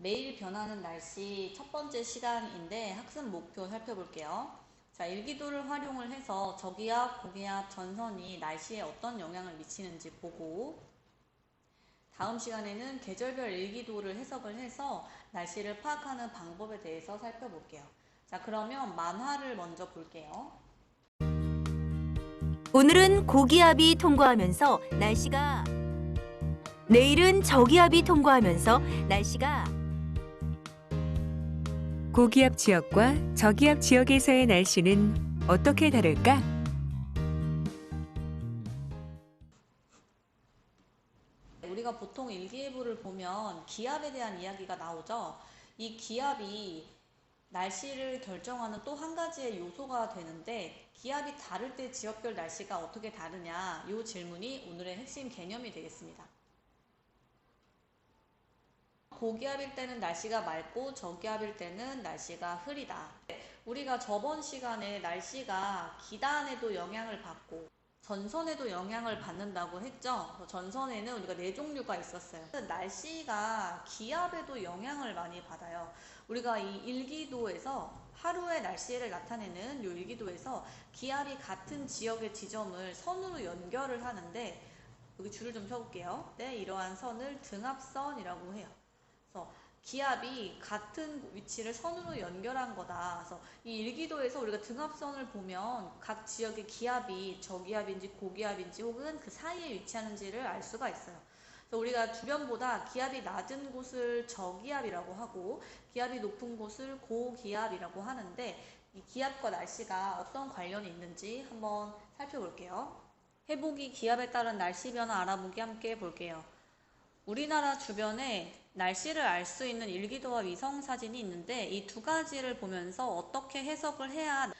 매일 변하는 날씨 첫 번째 시간인데 학습 목표 살펴볼게요. 자, 일기도를 활용을 해서 저기압, 고기압, 전선이 날씨에 어떤 영향을 미치는지 보고 다음 시간에는 계절별 일기도를 해석을 해서 날씨를 파악하는 방법에 대해서 살펴볼게요. 자, 그러면 만화를 먼저 볼게요. 오늘은 고기압이 통과하면서 날씨가 내일은 저기압이 통과하면서 날씨가 고기압 지역과 저기압 지역에서의 날씨는 어떻게 다를까? 우리가 보통 일기예보를 보면 기압에 대한 이야기가 나오죠. 이 기압이 날씨를 결정하는 또 한 가지의 요소가 되는데 기압이 다를 때 지역별 날씨가 어떻게 다르냐 이 질문이 오늘의 핵심 개념이 되겠습니다. 고기압일 때는 날씨가 맑고 저기압일 때는 날씨가 흐리다. 우리가 저번 시간에 날씨가 기단에도 영향을 받고 전선에도 영향을 받는다고 했죠. 전선에는 우리가 네 종류가 있었어요. 날씨가 기압에도 영향을 많이 받아요. 우리가 이 일기도에서 하루의 날씨를 나타내는 이 일기도에서 기압이 같은 지역의 지점을 선으로 연결을 하는데 여기 줄을 좀 펴볼게요. 네, 이러한 선을 등압선이라고 해요. 그래서 기압이 같은 위치를 선으로 연결한 거다. 그래서 이 일기도에서 우리가 등압선을 보면 각 지역의 기압이 저기압인지 고기압인지 혹은 그 사이에 위치하는지를 알 수가 있어요. 그래서 우리가 주변보다 기압이 낮은 곳을 저기압이라고 하고 기압이 높은 곳을 고기압이라고 하는데 이 기압과 날씨가 어떤 관련이 있는지 한번 살펴볼게요. 해보기 기압에 따른 날씨 변화 알아보기 함께 볼게요. 우리나라 주변에 날씨를 알 수 있는 일기도와 위성 사진이 있는데 이 두 가지를 보면서 어떻게 해석을 해야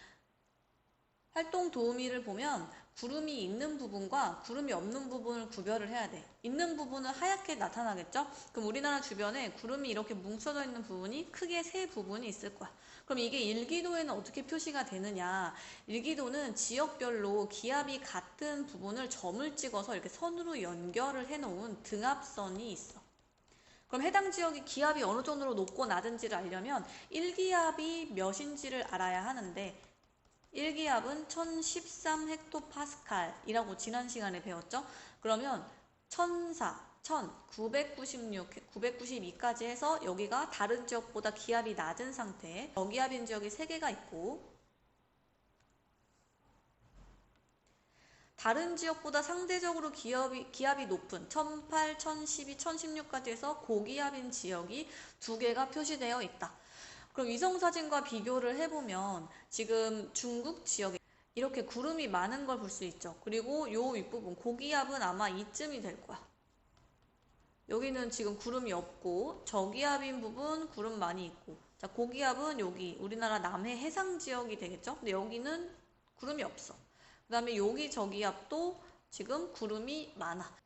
활동 도우미를 보면 구름이 있는 부분과 구름이 없는 부분을 구별을 해야 돼. 있는 부분은 하얗게 나타나겠죠? 그럼 우리나라 주변에 구름이 이렇게 뭉쳐져 있는 부분이 크게 세 부분이 있을 거야. 그럼 이게 일기도에는 어떻게 표시가 되느냐? 일기도는 지역별로 기압이 같은 부분을 점을 찍어서 이렇게 선으로 연결을 해놓은 등압선이 있어. 그럼 해당 지역이 기압이 어느 정도로 높고 낮은지를 알려면 1기압이 몇인지를 알아야 하는데 1기압은 1013 헥토파스칼이라고 지난 시간에 배웠죠? 그러면 1004, 1996, 992까지 해서 여기가 다른 지역보다 기압이 낮은 상태에 저기압인 지역이 3개가 있고 다른 지역보다 상대적으로 기압이 높은 1008, 1012, 1016까지 해서 고기압인 지역이 2개가 표시되어 있다. 그럼 위성사진과 비교를 해보면 지금 중국 지역에 이렇게 구름이 많은 걸 볼 수 있죠. 그리고 요 윗부분 고기압은 아마 이쯤이 될 거야. 여기는 지금 구름이 없고 저기압인 부분 구름 많이 있고 자 고기압은 여기 우리나라 남해 해상 지역이 되겠죠. 근데 여기는 구름이 없어. 그 다음에 여기 저기압도 지금 구름이 많아.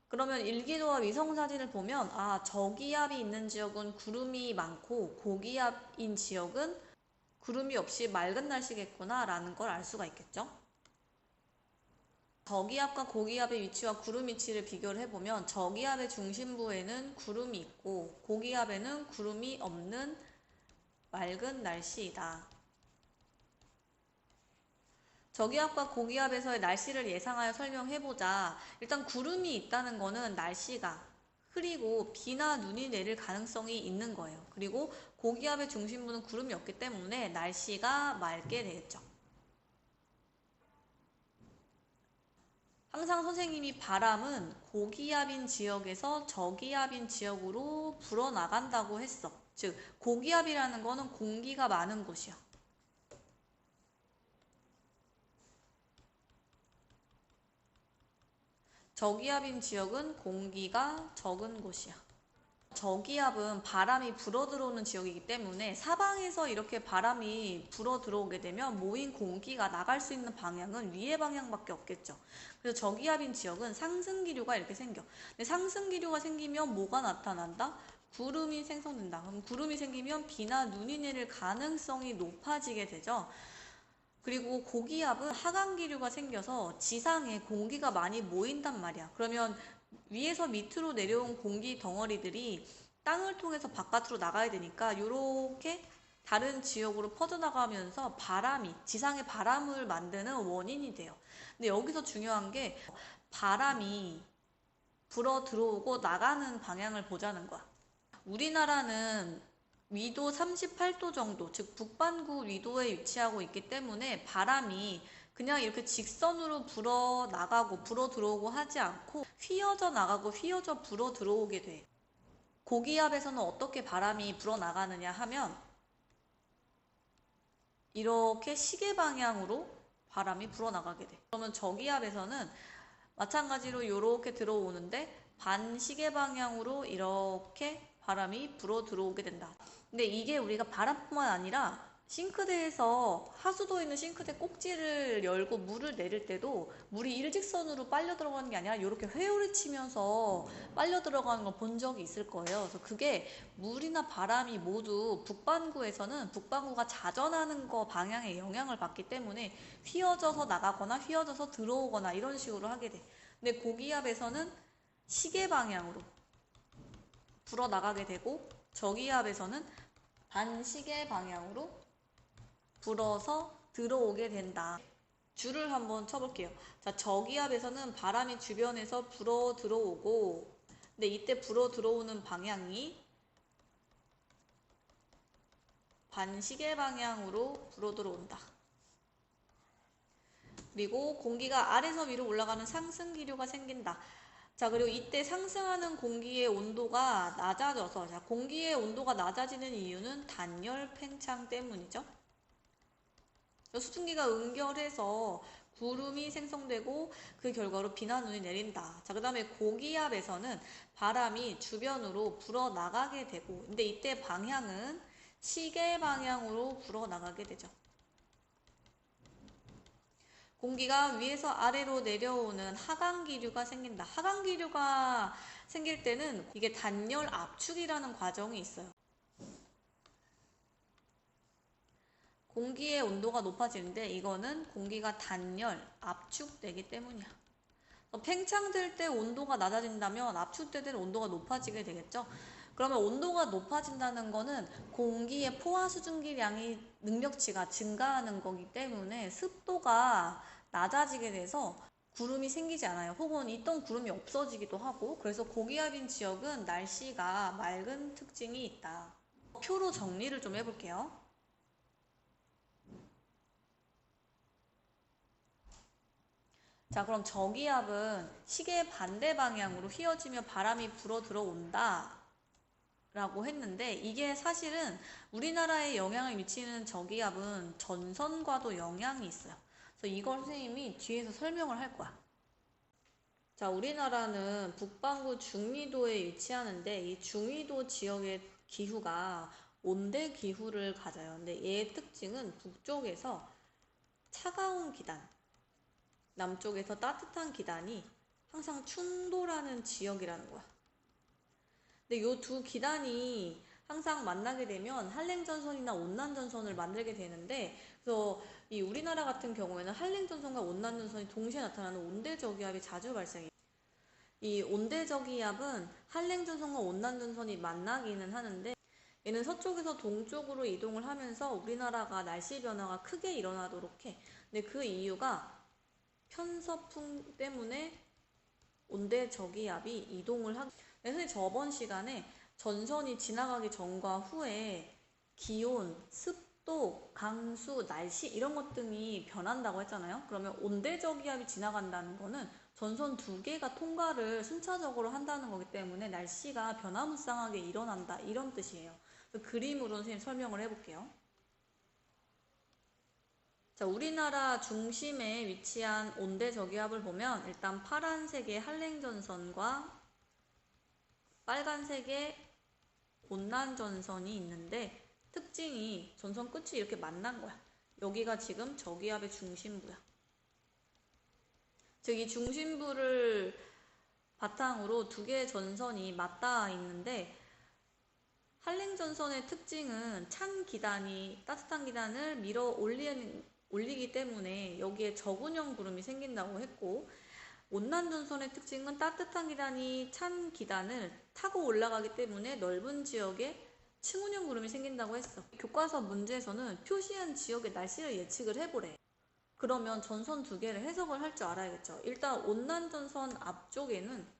그러면 일기도와 위성사진을 보면 아 저기압이 있는 지역은 구름이 많고 고기압인 지역은 구름이 없이 맑은 날씨겠구나 라는 걸 알 수가 있겠죠. 저기압과 고기압의 위치와 구름 위치를 비교를 해보면 저기압의 중심부에는 구름이 있고 고기압에는 구름이 없는 맑은 날씨이다. 저기압과 고기압에서의 날씨를 예상하여 설명해보자. 일단 구름이 있다는 거는 날씨가 흐리고 비나 눈이 내릴 가능성이 있는 거예요. 그리고 고기압의 중심부는 구름이 없기 때문에 날씨가 맑게 되겠죠. 항상 선생님이 바람은 고기압인 지역에서 저기압인 지역으로 불어나간다고 했어. 즉 고기압이라는 거는 공기가 많은 곳이야. 저기압인 지역은 공기가 적은 곳이야. 저기압은 바람이 불어들어오는 지역이기 때문에 사방에서 이렇게 바람이 불어들어오게 되면 모인 공기가 나갈 수 있는 방향은 위의 방향밖에 없겠죠. 그래서 저기압인 지역은 상승기류가 이렇게 생겨. 근데 상승기류가 생기면 뭐가 나타난다? 구름이 생성된다. 그럼 구름이 생기면 비나 눈이 내릴 가능성이 높아지게 되죠. 그리고 고기압은 하강기류가 생겨서 지상에 공기가 많이 모인단 말이야. 그러면 위에서 밑으로 내려온 공기 덩어리들이 땅을 통해서 바깥으로 나가야 되니까 이렇게 다른 지역으로 퍼져나가면서 바람이, 지상의 바람을 만드는 원인이 돼요. 근데 여기서 중요한 게 바람이 불어 들어오고 나가는 방향을 보자는 거야. 우리나라는 위도 38도 정도, 즉 북반구 위도에 위치하고 있기 때문에 바람이 그냥 이렇게 직선으로 불어 나가고 불어 들어오고 하지 않고 휘어져 나가고 휘어져 불어 들어오게 돼. 고기압에서는 어떻게 바람이 불어 나가느냐 하면 이렇게 시계 방향으로 바람이 불어 나가게 돼. 그러면 저기압에서는 마찬가지로 이렇게 들어오는데 반시계 방향으로 이렇게 바람이 불어 들어오게 된다. 근데 이게 우리가 바람뿐만 아니라 싱크대에서 하수도에 있는 싱크대 꼭지를 열고 물을 내릴 때도 물이 일직선으로 빨려 들어가는 게 아니라 이렇게 회오리 치면서 빨려 들어가는 걸 본 적이 있을 거예요. 그래서 그게 물이나 바람이 모두 북반구에서는 북반구가 자전하는 거 방향에 영향을 받기 때문에 휘어져서 나가거나 휘어져서 들어오거나 이런 식으로 하게 돼. 근데 고기압에서는 시계 방향으로 불어 나가게 되고 저기압에서는 반시계 방향으로 불어서 들어오게 된다. 줄을 한번 쳐볼게요. 자, 저기압에서는 바람이 주변에서 불어 들어오고, 근데 이때 불어 들어오는 방향이 반시계 방향으로 불어 들어온다. 그리고 공기가 아래서 위로 올라가는 상승 기류가 생긴다. 자, 그리고 이때 상승하는 공기의 온도가 낮아져서, 자, 공기의 온도가 낮아지는 이유는 단열 팽창 때문이죠. 수증기가 응결해서 구름이 생성되고 그 결과로 비나 눈이 내린다. 자, 그 다음에 고기압에서는 바람이 주변으로 불어 나가게 되고, 근데 이때 방향은 시계 방향으로 불어 나가게 되죠. 공기가 위에서 아래로 내려오는 하강기류가 생긴다. 하강기류가 생길 때는 이게 단열 압축이라는 과정이 있어요. 공기의 온도가 높아지는데 이거는 공기가 단열, 압축되기 때문이야. 팽창될 때 온도가 낮아진다면 압축될 때는 온도가 높아지게 되겠죠. 그러면 온도가 높아진다는 거는 공기의 포화 수증기량이 능력치가 증가하는 거기 때문에 습도가 낮아지게 돼서 구름이 생기지 않아요. 혹은 있던 구름이 없어지기도 하고, 그래서 고기압인 지역은 날씨가 맑은 특징이 있다. 표로 정리를 좀 해볼게요. 자, 그럼 저기압은 시계 반대 방향으로 휘어지며 바람이 불어 들어온다 라고 했는데, 이게 사실은 우리나라에 영향을 미치는 저기압은 전선과도 영향이 있어요. 그래서 이걸 선생님이 뒤에서 설명을 할 거야. 자, 우리나라는 북반구 중위도에 위치하는데 이 중위도 지역의 기후가 온대 기후를 가져요. 근데 얘의 특징은 북쪽에서 차가운 기단, 남쪽에서 따뜻한 기단이 항상 충돌하는 지역이라는 거야. 근데 이 두 기단이 항상 만나게 되면 한랭전선이나 온난전선을 만들게 되는데, 그래서 이 우리나라 같은 경우에는 한랭전선과 온난전선이 동시에 나타나는 온대저기압이 자주 발생해요. 이 온대저기압은 한랭전선과 온난전선이 만나기는 하는데 얘는 서쪽에서 동쪽으로 이동을 하면서 우리나라가 날씨 변화가 크게 일어나도록 해. 근데 그 이유가 편서풍 때문에 온대저기압이 이동을 하고, 선생님 저번 시간에 전선이 지나가기 전과 후에 기온, 습도, 강수, 날씨 이런 것 등이 변한다고 했잖아요. 그러면 온대저기압이 지나간다는 거는 전선 두 개가 통과를 순차적으로 한다는 거기 때문에 날씨가 변화무쌍하게 일어난다 이런 뜻이에요. 그림으로 선생님 설명을 해볼게요. 자, 우리나라 중심에 위치한 온대저기압을 보면 일단 파란색의 한랭전선과 빨간색의 온난전선이 있는데 특징이 전선 끝이 이렇게 만난 거야. 여기가 지금 저기압의 중심부야. 즉 이 중심부를 바탕으로 두 개의 전선이 맞닿아 있는데, 한랭전선의 특징은 찬 기단이 따뜻한 기단을 밀어 올리기 때문에 여기에 저군형 구름이 생긴다고 했고, 온난전선의 특징은 따뜻한 기단이 찬 기단을 타고 올라가기 때문에 넓은 지역에 층운형 구름이 생긴다고 했어. 교과서 문제에서는 표시한 지역의 날씨를 예측을 해보래. 그러면 전선 두 개를 해석을 할 줄 알아야겠죠. 일단 온난전선 앞쪽에는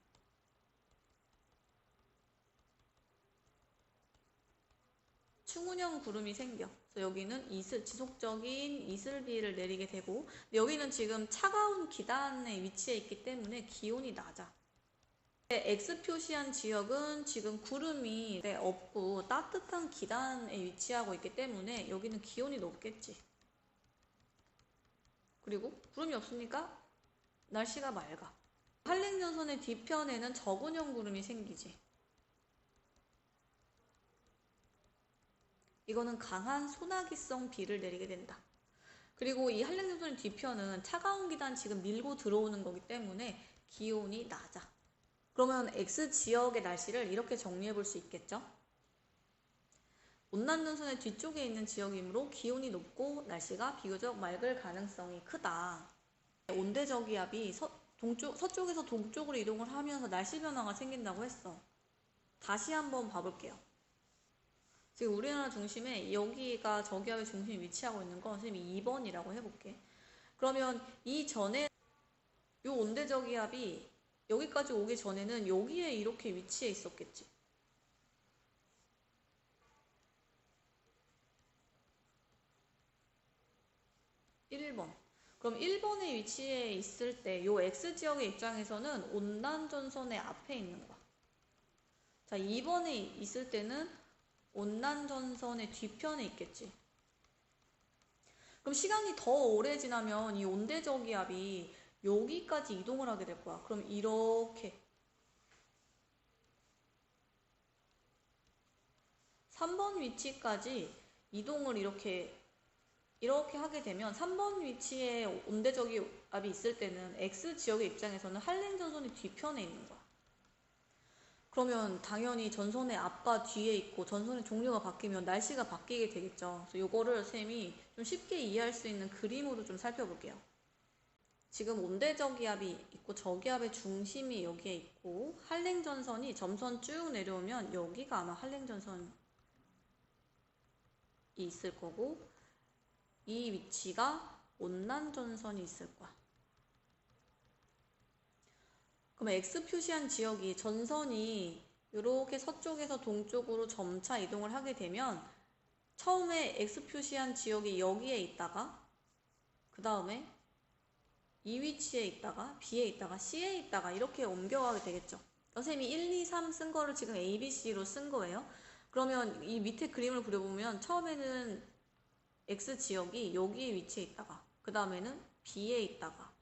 층운형 구름이 생겨. 그래서 여기는 지속적인 이슬비를 내리게 되고, 여기는 지금 차가운 기단에 위치해 있기 때문에 기온이 낮아. X 표시한 지역은 지금 구름이 없고 따뜻한 기단에 위치하고 있기 때문에 여기는 기온이 높겠지. 그리고 구름이 없으니까 날씨가 맑아. 한랭전선의 뒤편에는 적운형 구름이 생기지. 이거는 강한 소나기성 비를 내리게 된다. 그리고 이 한랭전선의 뒤편은 차가운 기단 지금 밀고 들어오는 거기 때문에 기온이 낮아. 그러면 X 지역의 날씨를 이렇게 정리해 볼 수 있겠죠? 온난전선의 뒤쪽에 있는 지역이므로 기온이 높고 날씨가 비교적 맑을 가능성이 크다. 온대저기압이 서쪽에서 동쪽으로 이동을 하면서 날씨 변화가 생긴다고 했어. 다시 한번 봐볼게요. 지금 우리나라 중심에 여기가 저기압의 중심이 위치하고 있는 건 선생님이 2번이라고 해볼게. 그러면 이전에 이 온대저기압이 여기까지 오기 전에는 여기에 이렇게 위치해 있었겠지. 그럼 1번에 위치해 있을 때 이 X지역의 입장에서는 온난전선의 앞에 있는 거야. 자, 2번에 있을 때는 온난전선의 뒤편에 있겠지. 그럼 시간이 더 오래 지나면 이 온대저기압이 여기까지 이동을 하게 될 거야. 그럼 이렇게 3번 위치까지 이동을 이렇게 하게 되면 3번 위치에 온대저기압이 있을 때는 X지역의 입장에서는 한랭전선이 뒤편에 있는 거야. 그러면 당연히 전선의 앞과 뒤에 있고 전선의 종류가 바뀌면 날씨가 바뀌게 되겠죠. 그래서 이거를 쌤이 좀 쉽게 이해할 수 있는 그림으로 좀 살펴볼게요. 지금 온대저기압이 있고 저기압의 중심이 여기에 있고 한랭전선이 점선 쭉 내려오면 여기가 아마 한랭전선이 있을 거고 이 위치가 온난전선이 있을 거야. 그럼 X 표시한 지역이 전선이 이렇게 서쪽에서 동쪽으로 점차 이동을 하게 되면 처음에 X 표시한 지역이 여기에 있다가 그 다음에 이 위치에 있다가 B에 있다가 C에 있다가 이렇게 옮겨가게 되겠죠. 선생님이 1, 2, 3 쓴 거를 지금 A, B, C로 쓴 거예요. 그러면 이 밑에 그림을 그려보면 처음에는 X 지역이 여기에 위치해 있다가 그 다음에는 B에 있다가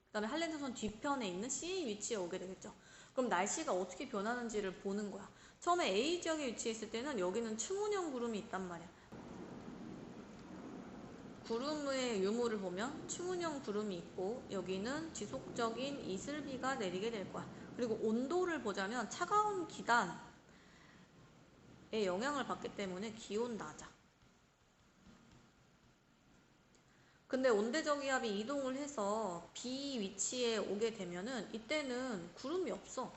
그 다음에 한랭전선 뒤편에 있는 C 위치에 오게 되겠죠. 그럼 날씨가 어떻게 변하는지를 보는 거야. 처음에 A 지역에 위치해 있을 때는 여기는 층운형 구름이 있단 말이야. 구름의 유무를 보면 층운형 구름이 있고 여기는 지속적인 이슬비가 내리게 될 거야. 그리고 온도를 보자면 차가운 기단에 영향을 받기 때문에 기온 낮아. 근데 온대저기압이 이동을 해서 B 위치에 오게 되면은 이때는 구름이 없어.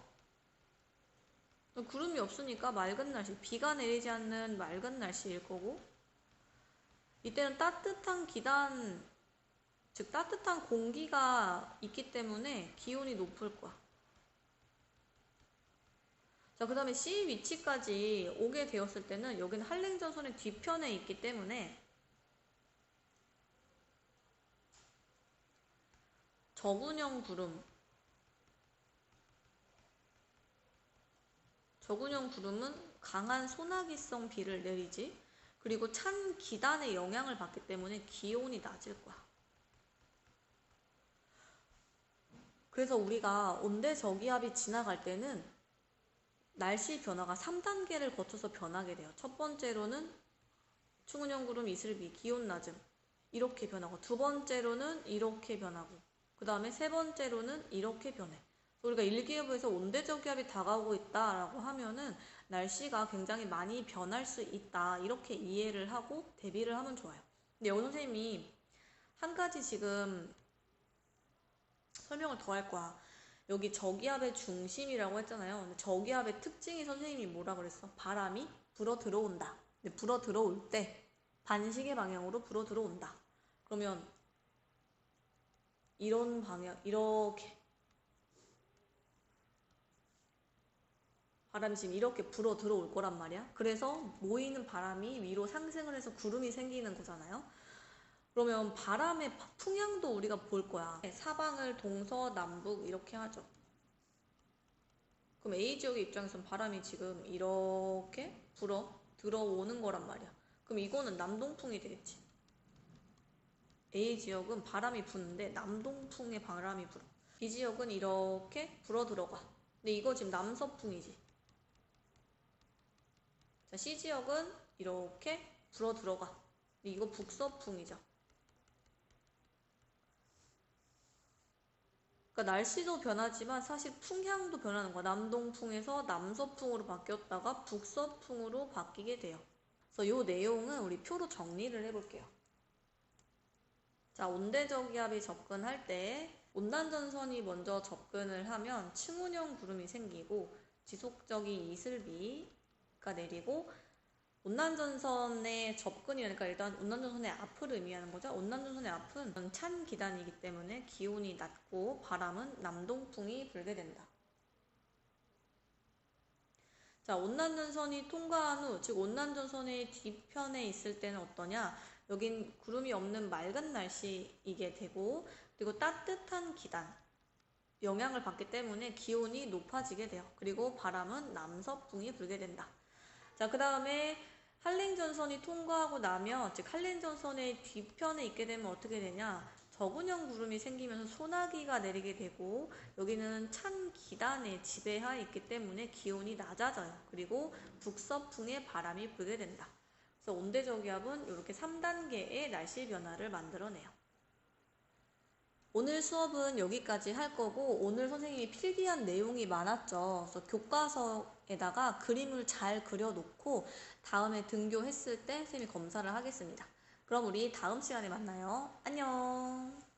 구름이 없으니까 맑은 날씨, 비가 내리지 않는 맑은 날씨일 거고 이때는 따뜻한 기단, 즉 따뜻한 공기가 있기 때문에 기온이 높을 거야. 자, 그 다음에 C 위치까지 오게 되었을 때는 여기는 한랭전선의 뒤편에 있기 때문에 적운형 구름은 강한 소나기성 비를 내리지. 그리고 찬 기단의 영향을 받기 때문에 기온이 낮을 거야. 그래서 우리가 온대저기압이 지나갈 때는 날씨 변화가 3단계를 거쳐서 변하게 돼요. 첫 번째로는 층운형 구름 이슬비, 기온 낮음 이렇게 변하고 두 번째로는 이렇게 변하고 그 다음에 세 번째로는 이렇게 변해. 우리가 일기예보에서 온대저기압이 다가오고 있다라고 하면은 날씨가 굉장히 많이 변할 수 있다 이렇게 이해를 하고 대비를 하면 좋아요. 근데 여기 선생님이 한 가지 지금 설명을 더 할 거야. 여기 저기압의 중심이라고 했잖아요. 근데 저기압의 특징이 선생님이 뭐라 그랬어? 바람이 불어 들어온다. 근데 불어 들어올 때 반시계 방향으로 불어 들어온다. 그러면 이런 방향, 이렇게 바람이 지금 이렇게 불어 들어올 거란 말이야. 그래서 모이는 바람이 위로 상승을 해서 구름이 생기는 거잖아요. 그러면 바람의 풍향도 우리가 볼 거야. 사방을 동서남북 이렇게 하죠. 그럼 A 지역의 입장에서는 바람이 지금 이렇게 불어 들어오는 거란 말이야. 그럼 이거는 남동풍이 되겠지. A 지역은 바람이 부는데 남동풍의 바람이 불어. B 지역은 이렇게 불어 들어가. 근데 이거 지금 남서풍이지. 자, C 지역은 이렇게 불어 들어가. 근데 이거 북서풍이죠. 그러니까 날씨도 변하지만 사실 풍향도 변하는 거야. 남동풍에서 남서풍으로 바뀌었다가 북서풍으로 바뀌게 돼요. 그래서 이 내용은 우리 표로 정리를 해볼게요. 자, 온대저기압이 접근할 때 온난전선이 먼저 접근을 하면 층운형 구름이 생기고 지속적인 이슬비가 내리고 온난전선의 접근이 그러니까 일단 온난전선의 앞을 의미하는 거죠. 온난전선의 앞은 찬 기단이기 때문에 기온이 낮고 바람은 남동풍이 불게 된다. 자, 온난전선이 통과한 후, 즉 온난전선의 뒤편에 있을 때는 어떠냐? 여긴 구름이 없는 맑은 날씨이게 되고, 그리고 따뜻한 기단 영향을 받기 때문에 기온이 높아지게 돼요. 그리고 바람은 남서풍이 불게 된다. 자, 그 다음에 한랭전선이 통과하고 나면, 즉 한랭전선의 뒤편에 있게 되면 어떻게 되냐? 적운형 구름이 생기면서 소나기가 내리게 되고, 여기는 찬 기단의 지배하에 있기 때문에 기온이 낮아져요. 그리고 북서풍의 바람이 불게 된다. 그래서 온대저기압은 이렇게 3단계의 날씨 변화를 만들어내요. 오늘 수업은 여기까지 할 거고, 오늘 선생님이 필기한 내용이 많았죠. 그래서 교과서에다가 그림을 잘 그려놓고 다음에 등교했을 때 선생님이 검사를 하겠습니다. 그럼 우리 다음 시간에 만나요. 안녕.